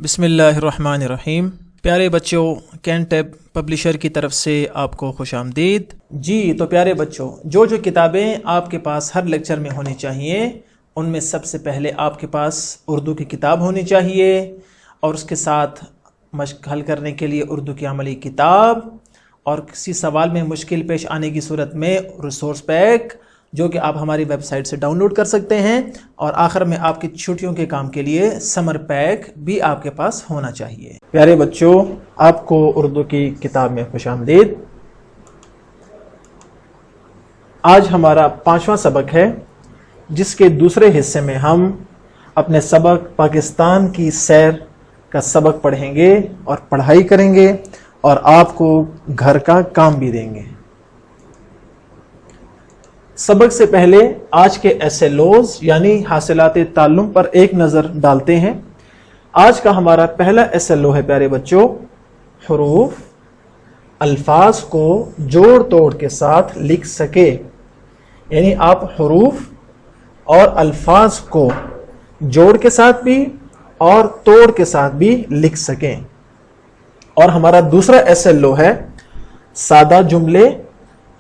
बिस्मिल्लाहिर्रहमानिर्रहीम। प्यारे बच्चों, कैनटेब पब्लिशर की तरफ से आपको खुश आमदीद। जी तो प्यारे बच्चों, जो किताबें आपके पास हर लेक्चर में होनी चाहिए उनमें सबसे पहले आपके पास उर्दू की किताब होनी चाहिए और उसके साथ मश्क हल करने के लिए उर्दू की अमली किताब और किसी सवाल में मुश्किल पेश आने की सूरत में रिसोर्स पैक जो कि आप हमारी वेबसाइट से डाउनलोड कर सकते हैं, और आखिर में आपकी छुट्टियों के काम के लिए समर पैक भी आपके पास होना चाहिए। प्यारे बच्चों, आपको उर्दू की किताब में खुशामदीद। आज हमारा 5वां सबक है जिसके दूसरे हिस्से में हम अपने सबक पाकिस्तान की सैर का सबक पढ़ेंगे और पढ़ाई करेंगे और आपको घर का काम भी देंगे। सबक से पहले आज के एसएलओज यानी हासिलात ताल्लुम पर एक नज़र डालते हैं। आज का हमारा पहला एसएलओ है प्यारे बच्चों, हुरूफ अल्फाज को जोड़ तोड़ के साथ लिख सके, यानी आप हुरूफ और अल्फाज को जोड़ के साथ भी और तोड़ के साथ भी लिख सकें। और हमारा दूसरा एसएलओ है सादा जुमले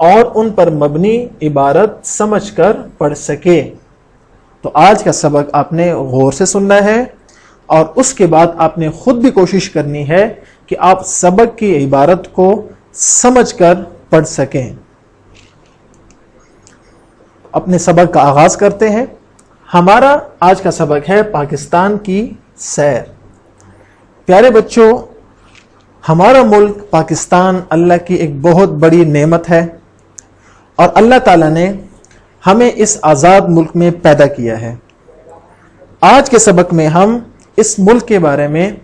और उन पर मबनी इबारत समझकर पढ़ सके। तो आज का सबक आपने गौर से सुनना है और उसके बाद आपने खुद भी कोशिश करनी है कि आप सबक की इबारत को समझकर पढ़ सकें। अपने सबक का आगाज करते हैं। हमारा आज का सबक है पाकिस्तान की सैर। प्यारे बच्चों, हमारा मुल्क पाकिस्तान अल्लाह की एक बहुत बड़ी नेमत है और अल्लाह ताला ने हमें इस आज़ाद मुल्क में पैदा किया है। आज के सबक में हम इस मुल्क के बारे में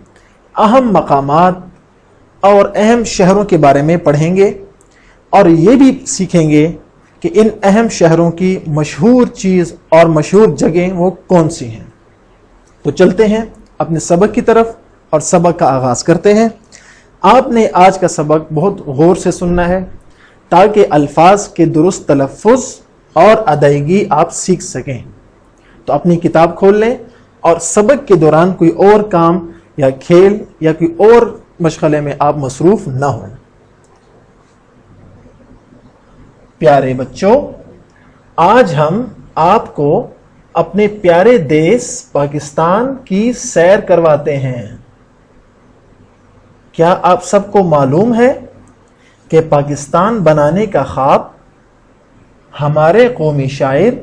अहम मकामात और अहम शहरों के बारे में पढ़ेंगे और ये भी सीखेंगे कि इन अहम शहरों की मशहूर चीज़ और मशहूर जगह वो कौन सी हैं। तो चलते हैं अपने सबक की तरफ और सबक का आगाज़ करते हैं। आपने आज का सबक बहुत गौर से सुनना है ताकि अल्फाज के दुरुस्त तलफ़ुज़ और अदायगी आप सीख सकें। तो अपनी किताब खोल लें और सबक के दौरान कोई और काम या खेल या कोई और मशगले में आप मसरूफ़ ना हों। प्यारे बच्चों, आज हम आपको अपने प्यारे देश पाकिस्तान की सैर करवाते हैं। क्या आप सबको मालूम है कि पाकिस्तान बनाने का ख्वाब हमारे कौमी शायर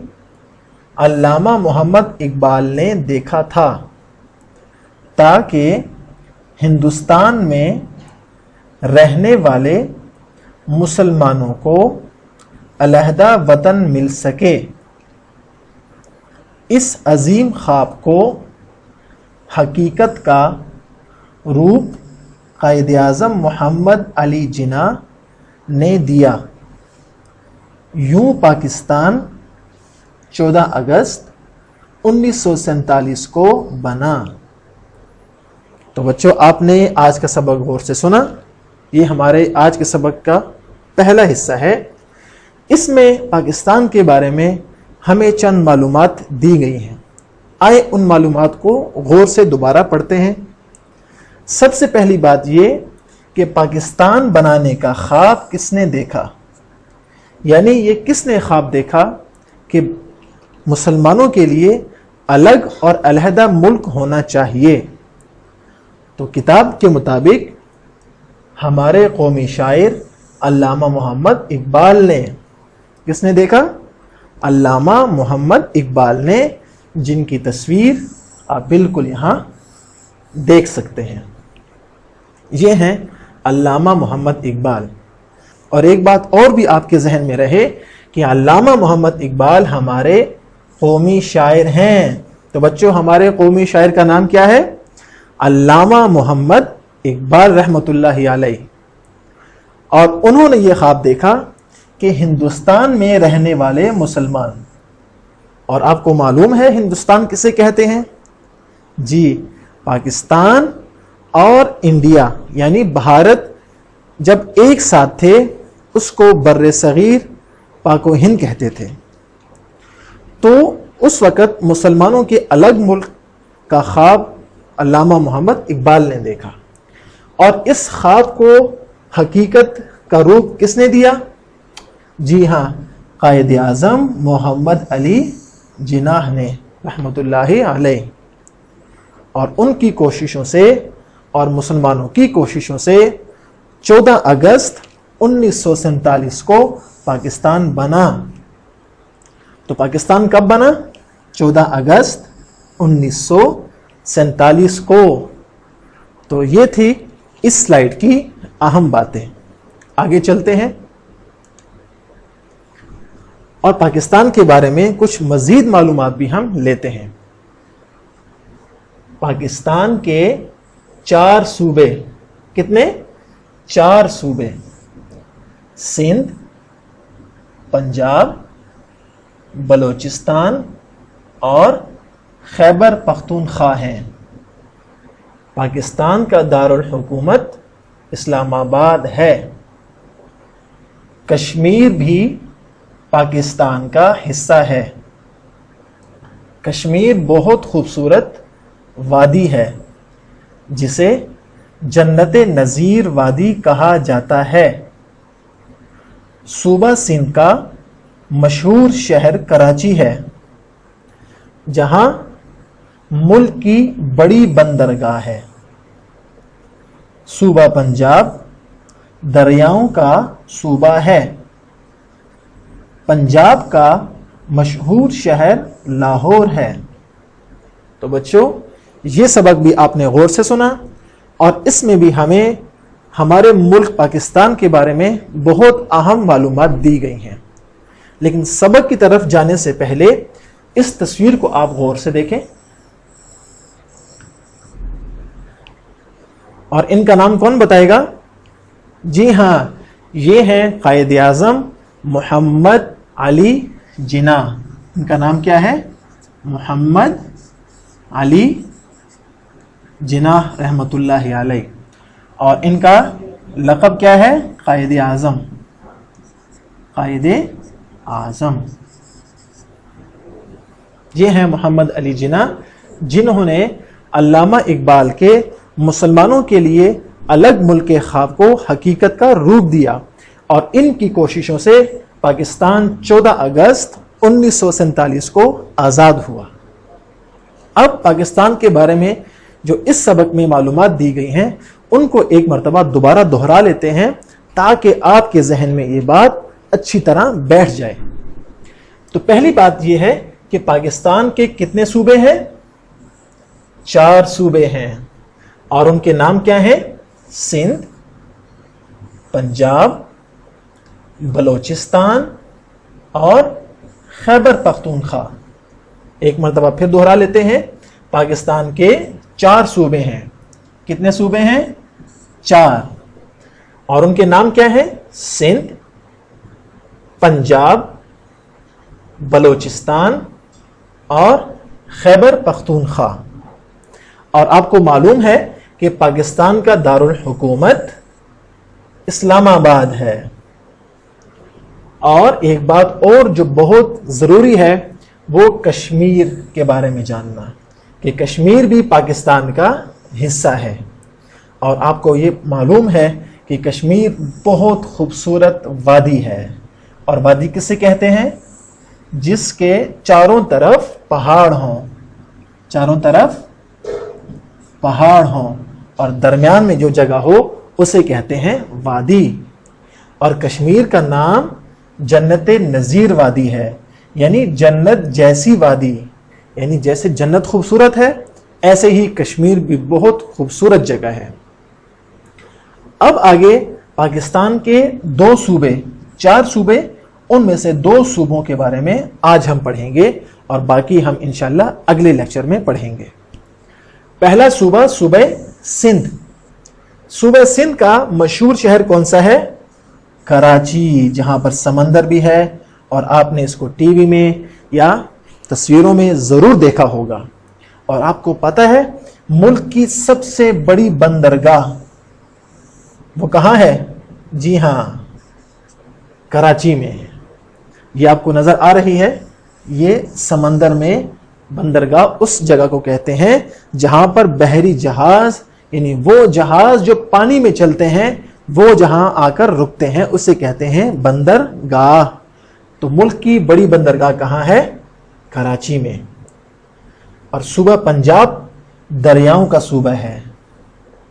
अल्लामा मोहम्मद इकबाल ने देखा था ताकि हिंदुस्तान में रहने वाले मुसलमानों को अलहदा वतन मिल सके। इस अजीम ख्वाब को हकीकत का रूप कायद आज़म मोहम्मद अली जिन्ना ने दिया। यूं पाकिस्तान 14 अगस्त 1947 को बना। तो बच्चों, आपने आज का सबक गौर से सुना। ये हमारे आज के सबक का पहला हिस्सा है। इसमें पाकिस्तान के बारे में हमें चंद मालूमात दी गई हैं। आए उन मालूमात को गौर से दोबारा पढ़ते हैं। सबसे पहली बात ये कि पाकिस्तान बनाने का ख्वाब किसने देखा, यानी ये किसने ख्वाब देखा कि मुसलमानों के लिए अलग और अलहदा मुल्क होना चाहिए। तो किताब के मुताबिक हमारे कौमी शायर अल्लामा मोहम्मद इकबाल ने, किसने देखा? अल्लामा मोहम्मद इकबाल ने, जिनकी तस्वीर आप बिल्कुल यहाँ देख सकते हैं। ये हैं अल्लामा मोहम्मद इकबाल। और एक बात और भी आपके जहन में रहे कि अल्लामा मोहम्मद इकबाल हमारे कौमी शायर हैं। तो बच्चों, हमारे कौमी शायर का नाम क्या है? अल्लामा मोहम्मद इकबाल रहमतुल्लाहि अलैह। और उन्होंने ये ख्वाब देखा कि हिंदुस्तान में रहने वाले मुसलमान, और आपको मालूम है हिंदुस्तान किसे कहते हैं? जी, पाकिस्तान और इंडिया यानी भारत जब एक साथ थे उसको बर्रे सगीर पाको हिंद कहते थे। तो उस वक़्त मुसलमानों के अलग मुल्क का ख्वाब علامہ محمد اقبال نے دیکھا. اور اس خواب کو حقیقت کا روپ کس نے دیا؟ جی ہاں، قائد اعظم محمد علی جناح نے رحمۃ اللہ علیہ. اور ان کی کوششوں سے اور مسلمانوں کی کوششوں سے 14 اگست 1947 کو پاکستان بنا. تو پاکستان کب بنا؟ 14 اگست 1947 کو. تو یہ تھی اس سلائیڈ کی اہم باتیں. آگے چلتے ہیں اور پاکستان کے بارے میں کچھ مزید معلومات بھی ہم لیتے ہیں. پاکستان کے 4 صوبے، کتنے؟ 4 صوبے، سندھ، پنجاب، بلوچستان اور خیبر پختونخوا ہیں. پاکستان کا دارالحکومت اسلام آباد ہے. کشمیر بھی پاکستان کا حصہ ہے. کشمیر بہت خوبصورت وادی ہے جسے جنت نظیر وادی کہا جاتا ہے. صوبہ سندھ کا مشہور شہر کراچی ہے جہاں ملک کی بڑی بندرگاہ ہے. صوبہ پنجاب دریاؤں کا صوبہ ہے. پنجاب کا مشہور شہر لاہور ہے. تو بچوں، یہ سبق بھی آپ نے غور سے سنا اور اس میں بھی ہمیں ہمارے ملک پاکستان کے بارے میں بہت اہم معلومات دی گئی ہیں. لیکن سبق کی طرف جانے سے پہلے اس تصویر کو آپ غور سے دیکھیں. اور ان کا نام کون بتائے گا؟ جی ہاں، یہ ہیں قائد اعظم محمد علی جناح. ان کا نام کیا ہے؟ محمد علی جناح رحمۃ اللہ علیہ. اور ان کا لقب کیا ہے؟ قائد اعظم. قائد اعظم. یہ ہیں محمد علی جناح، جنہوں نے علامہ اقبال کے مسلمانوں کے لیے الگ ملک کے خواب کو حقیقت کا روپ دیا. اور ان کی کوششوں سے پاکستان 14 اگست 1947 کو آزاد ہوا. اب پاکستان کے بارے میں جو اس سبق میں معلومات دی گئی ہیں ان کو ایک مرتبہ دوبارہ دہرا لیتے ہیں تاکہ آپ کے ذہن میں یہ بات اچھی طرح بیٹھ جائے. تو پہلی بات یہ ہے کہ پاکستان کے کتنے صوبے ہیں؟ 4 صوبے ہیں. اور ان کے نام کیا ہیں؟ سندھ، پنجاب، بلوچستان اور خیبر پختونخوا. ایک مرتبہ پھر دہرا لیتے ہیں، پاکستان کے 4 صوبے ہیں. کتنے صوبے ہیں؟ 4. اور ان کے نام کیا ہیں؟ سندھ، پنجاب، بلوچستان اور خیبر پختونخوا. اور آپ کو معلوم ہے کہ پاکستان کا دارالحکومت اسلام آباد ہے. اور ایک بات اور جو بہت ضروری ہے وہ کشمیر کے بارے میں جاننا کہ کشمیر بھی پاکستان کا حصہ ہے. اور آپ کو یہ معلوم ہے کہ کشمیر بہت خوبصورت وادی ہے. اور وادی کسے کہتے ہیں؟ جس کے چاروں طرف پہاڑ ہوں. چاروں طرف پہاڑ ہوں اور درمیان میں جو جگہ ہو اسے کہتے ہیں وادی. اور کشمیر کا نام جنت نظیر وادی ہے، یعنی جنت جیسی وادی. یعنی جیسے جنت خوبصورت ہے ایسے ہی کشمیر بھی بہت خوبصورت جگہ ہے. اب آگے پاکستان کے 2 صوبے، 4 صوبے، ان میں سے 2 صوبوں کے بارے میں آج ہم پڑھیں گے اور باقی ہم انشاءاللہ اگلے لیکچر میں پڑھیں گے. پہلا صوبہ صوبہ سندھ. صوبہ سندھ کا مشہور شہر کون سا ہے؟ کراچی، جہاں پر سمندر بھی ہے اور آپ نے اس کو ٹی وی میں یا تصویروں میں ضرور دیکھا ہوگا. اور آپ کو پتہ ہے ملک کی سب سے بڑی بندرگاہ وہ کہاں ہے؟ جی ہاں، کراچی میں. یہ آپ کو نظر آ رہی ہے، یہ سمندر میں बंदरगाह उस जगह को कहते हैं जहां पर बहरी जहाज, यानी वो जहाज जो पानी में चलते हैं, वो जहां आकर रुकते हैं, उसे कहते हैं बंदरगाह। तो मुल्क की बड़ी बंदरगाह कहां है? कराची में। और सूबा पंजाब दरियाओं का सूबा है।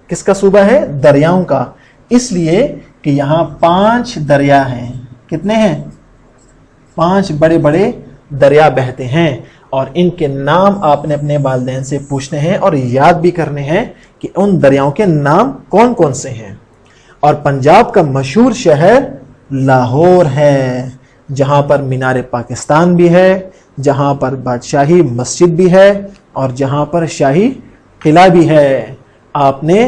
किसका सूबा है? दरियाओं का। इसलिए कि यहां 5 दरिया हैं। कितने हैं? 5 बड़े बड़े दरिया बहते हैं और इनके नाम आपने अपने वालिदैन से पूछने हैं और याद भी करने हैं कि उन दरियाओं के नाम कौन कौन से हैं। और पंजाब का मशहूर शहर लाहौर है, जहां पर मीनार पाकिस्तान भी है, जहां पर बादशाही मस्जिद भी है और जहां पर शाही किला भी है। आपने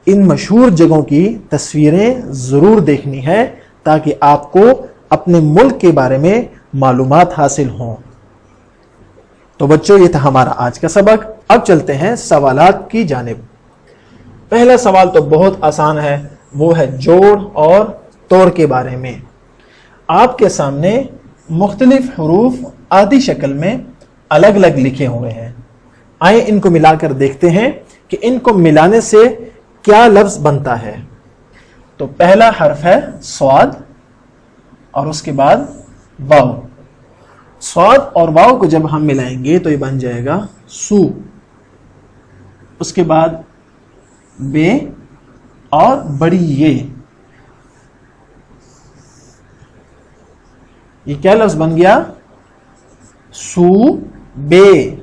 इन मशहूर जगहों की तस्वीरें ज़रूर देखनी है ताकि आपको अपने मुल्क के बारे में मालूमात हासिल हों। तो बच्चों, ये था हमारा आज का सबक। अब चलते हैं सवालात की जानिब। पहला सवाल तो बहुत आसान है, वो है जोड़ और तोड़ के बारे में। आपके सामने मुख्तलिफ हुरूफ आधी शक्ल में अलग अलग लिखे हुए हैं। आइए इनको मिलाकर देखते हैं कि इनको मिलाने से क्या लफ्ज बनता है। तो पहला हर्फ है स्वाद और उसके बाद वाव। स्वाद और वाव को जब हम मिलाएंगे तो ये बन जाएगा सू। उसके बाद बे और बड़ी ये क्या लफ्ज बन गया? सू बे।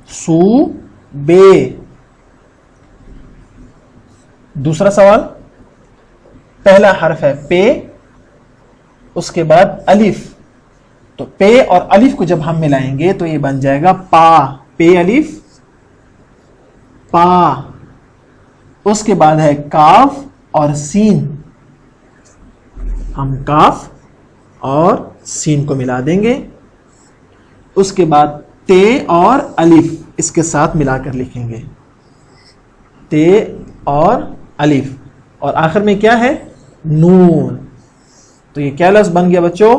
सू बे। दूसरा सवाल, पहला हर्फ है पे, उसके बाद अलिफ। तो पे और अलिफ को जब हम मिलाएंगे तो ये बन जाएगा पा। पे अलिफ पा। उसके बाद है काफ और सीन। हम काफ और सीन को मिला देंगे। उसके बाद ते और अलिफ इसके साथ मिलाकर लिखेंगे, ते और अलिफ। और आखिर में क्या है? नून। तो ये क्या लफ्ज बन गया बच्चों?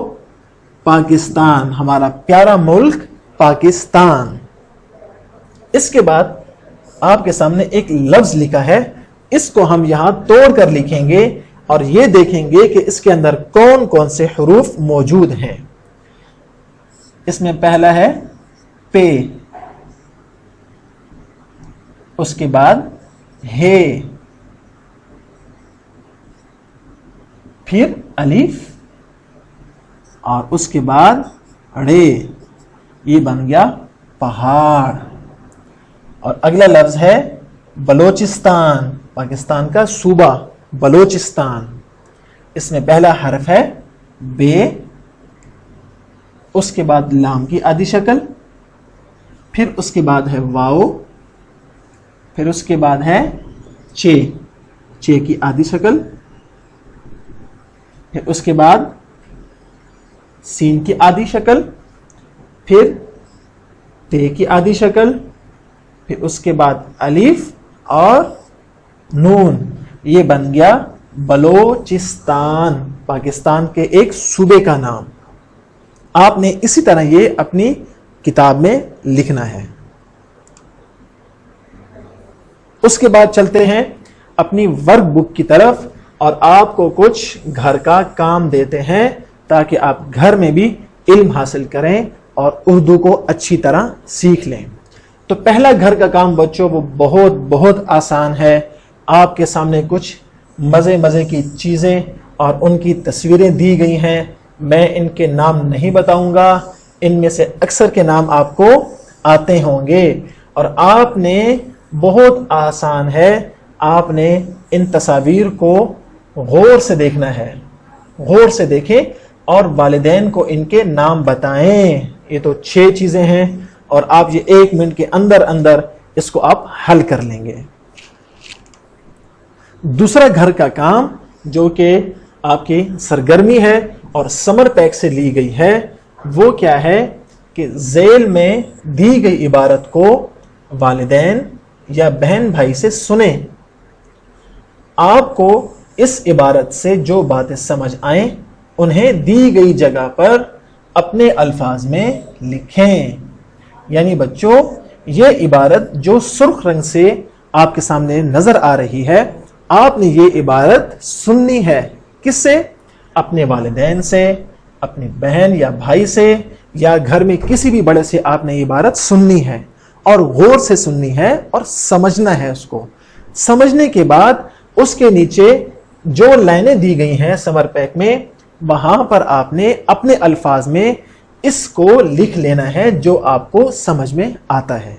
पाकिस्तान, हमारा प्यारा मुल्क पाकिस्तान। इसके बाद आपके सामने एक लफ्ज लिखा है, इसको हम यहां तोड़ कर लिखेंगे और ये देखेंगे कि इसके अंदर कौन कौन से हुरूफ मौजूद हैं। इसमें पहला है पे, उसके बाद हे, फिर अलिफ और उसके बाद रे। ये बन गया पहाड़। और अगला लफ्ज है बलोचिस्तान, पाकिस्तान का सूबा बलोचिस्तान। इसमें पहला हर्फ है बे, उसके बाद लाम की आधी शक्ल, फिर उसके बाद है वाओ, फिर उसके बाद है चे, चे की आधी शक्ल, फिर उसके बाद सीन की आधी शक्ल, फिर ते की आधी शक्ल, फिर उसके बाद अलिफ और नून। ये बन गया बलोचिस्तान, पाकिस्तान के एक सूबे का नाम। आपने इसी तरह ये अपनी किताब में लिखना है। उसके बाद चलते हैं अपनी वर्क बुक की तरफ और आपको कुछ घर का काम देते हैं ताकि आप घर में भी इल्म हासिल करें और उर्दू को अच्छी तरह सीख लें। तो पहला घर का काम बच्चों वो बहुत बहुत आसान है। आपके सामने कुछ मज़े मज़े की चीज़ें और उनकी तस्वीरें दी गई हैं। मैं इनके नाम नहीं बताऊंगा, इनमें से अक्सर के नाम आपको आते होंगे और आपने बहुत आसान है, आपने इन तस्वीर को गौर से देखना है। गौर से देखें और वालिदैन को इनके नाम बताएं। ये तो 6 चीज़ें हैं और आप ये 1 मिनट के अंदर अंदर इसको आप हल कर लेंगे। दूसरा घर का काम जो कि आपकी सरगर्मी है और समर पैक से ली गई है, वो क्या है कि ज़ेल में दी गई इबारत को वालिदैन या बहन भाई से सुने। आपको इस इबारत से जो बातें समझ आए उन्हें दी गई जगह पर अपने अल्फाज में लिखें। یعنی بچوں یہ عبارت جو سرخ رنگ سے آپ کے سامنے نظر آ رہی ہے، آپ نے یہ عبارت سننی ہے۔ کس سے؟ اپنے والدین سے، اپنی بہن یا بھائی سے، یا گھر میں کسی بھی بڑے سے آپ نے یہ عبارت سننی ہے، اور غور سے سننی ہے اور سمجھنا ہے اس کو۔ سمجھنے کے بعد اس کے نیچے جو لائنیں دی گئی ہیں سمر پیک میں، وہاں پر آپ نے اپنے الفاظ میں اس کو لکھ لینا ہے جو آپ کو سمجھ میں آتا ہے۔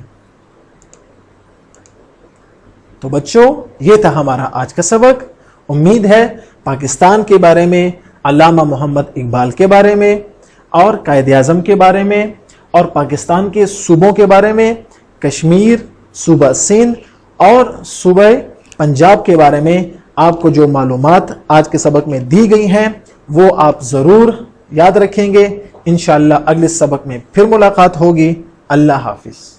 تو بچوں یہ تھا ہمارا آج کا سبق۔ امید ہے پاکستان کے بارے میں، علامہ محمد اقبال کے بارے میں، اور قائد اعظم کے بارے میں، اور پاکستان کے صوبوں کے بارے میں، کشمیر، صوبہ سندھ اور صوبہ پنجاب کے بارے میں آپ کو جو معلومات آج کے سبق میں دی گئی ہیں وہ آپ ضرور یاد رکھیں گے۔ انشاءاللہ اگلے سبق میں پھر ملاقات ہوگی۔ اللہ حافظ۔